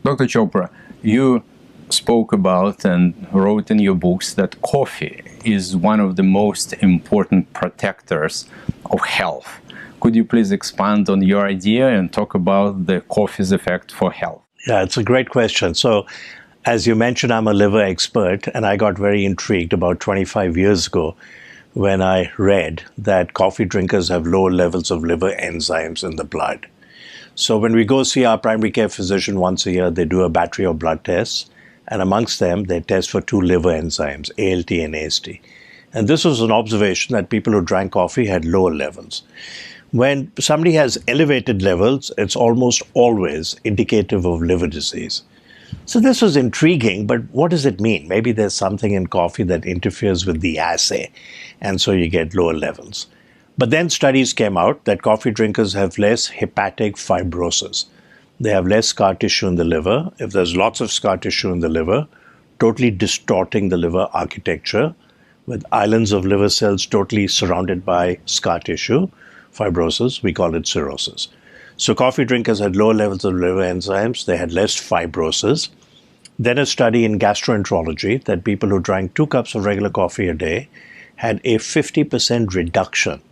Dr. Chopra, you spoke about and wrote in your books that coffee is one of the most important protectors of health. Could you please expand on your idea and talk about the coffee's effect for health? Yeah, it's a great question. So, as you mentioned, I'm a liver expert, and I got very intrigued about 25 years ago when I read that coffee drinkers have lower levels of liver enzymes in the blood. So when we go see our primary care physician once a year, they do a battery of blood tests, and amongst them, they test for two liver enzymes, ALT and AST. And this was an observation that people who drank coffee had lower levels. When somebody has elevated levels, it's almost always indicative of liver disease. So this was intriguing, but what does it mean? Maybe there's something in coffee that interferes with the assay, and so you get lower levels. But then studies came out that coffee drinkers have less hepatic fibrosis. They have less scar tissue in the liver. If there's lots of scar tissue in the liver, totally distorting the liver architecture, with islands of liver cells totally surrounded by scar tissue, fibrosis, we call it cirrhosis. So coffee drinkers had lower levels of liver enzymes, they had less fibrosis. Then a study in gastroenterology that people who drank 2 cups of regular coffee a day had a 50% reduction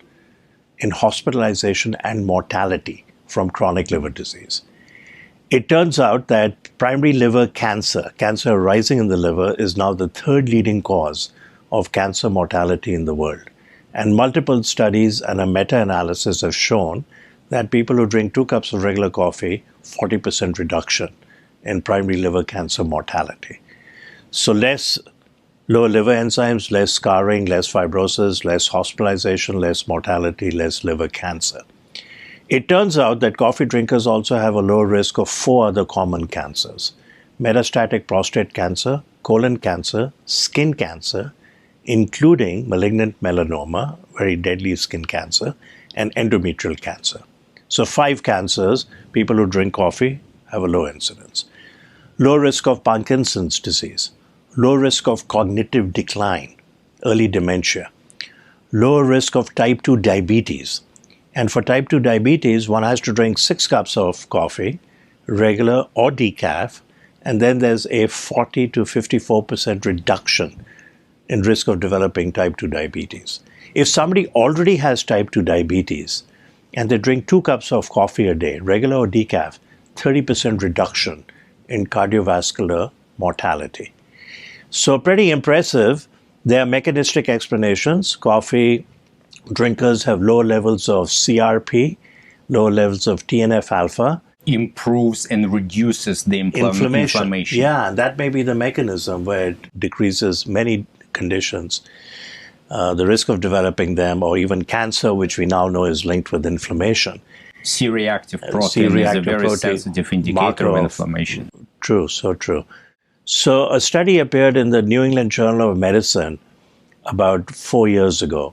in hospitalization and mortality from chronic liver disease. It turns out that primary liver cancer arising in the liver, is now the 3rd leading cause of cancer mortality in the world. And multiple studies and a meta-analysis have shown that people who drink 2 cups of regular coffee, 40% reduction in primary liver cancer mortality. So lower liver enzymes, less scarring, less fibrosis, less hospitalization, less mortality, less liver cancer. It turns out that coffee drinkers also have a lower risk of 4 other common cancers: metastatic prostate cancer, colon cancer, skin cancer, including malignant melanoma, very deadly skin cancer, and endometrial cancer. So 5 cancers, people who drink coffee have a low incidence. Low risk of Parkinson's disease, low risk of cognitive decline, early dementia, lower risk of type 2 diabetes. And for type 2 diabetes, one has to drink 6 cups of coffee, regular or decaf, and then there's a 40 to 54% reduction in risk of developing type 2 diabetes. If somebody already has type 2 diabetes and they drink 2 cups of coffee a day, regular or decaf, 30% reduction in cardiovascular mortality. So pretty impressive. There are mechanistic explanations. Coffee drinkers have lower levels of CRP, lower levels of TNF-alpha. Improves and reduces the inflammation. Yeah, that may be the mechanism where it decreases many conditions, the risk of developing them, or even cancer, which we now know is linked with inflammation. C-reactive protein is a very sensitive indicator of inflammation. True, so true. So a study appeared in the New England Journal of Medicine about 4 years ago.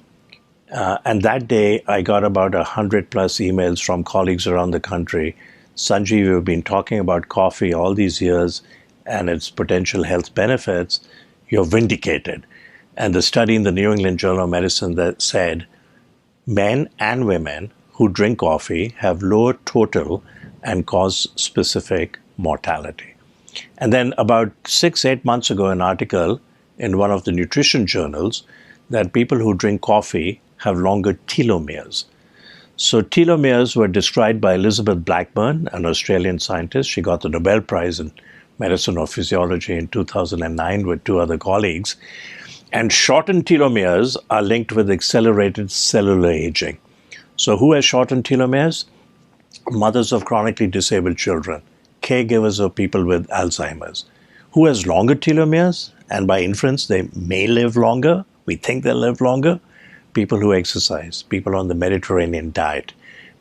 And that day, I got about 100 plus emails from colleagues around the country. Sanjeev, you've been talking about coffee all these years and its potential health benefits. You're vindicated. And the study in the New England Journal of Medicine that said men and women who drink coffee have lower total and cause-specific mortality. And then about 6-8 months ago, an article in one of the nutrition journals that people who drink coffee have longer telomeres. So telomeres were described by Elizabeth Blackburn, an Australian scientist. She got the Nobel Prize in Medicine or Physiology in 2009 with 2 other colleagues. And shortened telomeres are linked with accelerated cellular aging. So who has shortened telomeres? Mothers of chronically disabled children, caregivers of people with Alzheimer's. Who has longer telomeres? And by inference, they may live longer. We think they'll live longer. People who exercise, people on the Mediterranean diet,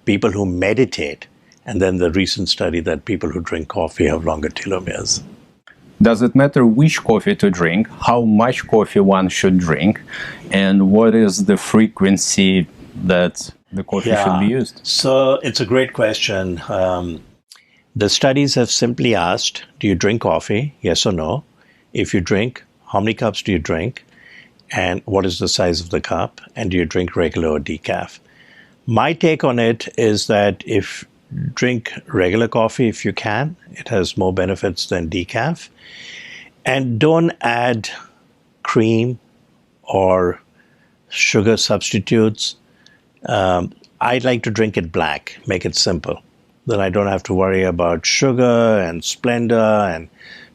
people who meditate, and then the recent study that people who drink coffee have longer telomeres. Does it matter which coffee to drink, how much coffee one should drink, and what is the frequency that the coffee should be used? So it's a great question. The studies have simply asked, do you drink coffee? Yes or no? If you drink, how many cups do you drink? And what is the size of the cup? And do you drink regular or decaf? My take on it is that if drink regular coffee if you can. It has more benefits than decaf. And don't add cream or sugar substitutes. I like to drink it black, make it simple. Then I don't have to worry about sugar and Splenda and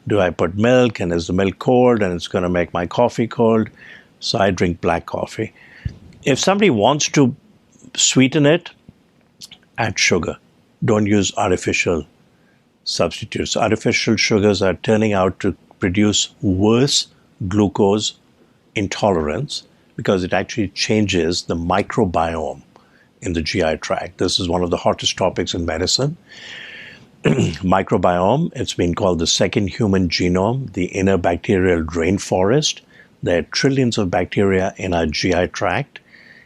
do I put milk and is the milk cold and it's going to make my coffee cold. So I drink black coffee. If somebody wants to sweeten it, add sugar. Don't use artificial substitutes. Artificial sugars are turning out to produce worse glucose intolerance because it actually changes the microbiome in the GI tract. This is one of the hottest topics in medicine. Microbiome, it's been called the second human genome, the inner bacterial rainforest. There are trillions of bacteria in our GI tract.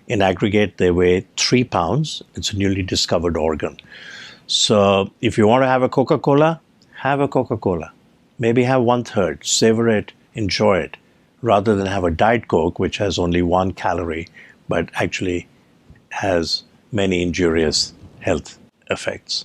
In aggregate, they weigh 3 pounds. It's a newly discovered organ. So if you want to have a Coca-Cola, have a Coca-Cola. Maybe have 1/3, savor it, enjoy it, rather than have a Diet Coke, which has only 1 calorie, but actually has many injurious health effects.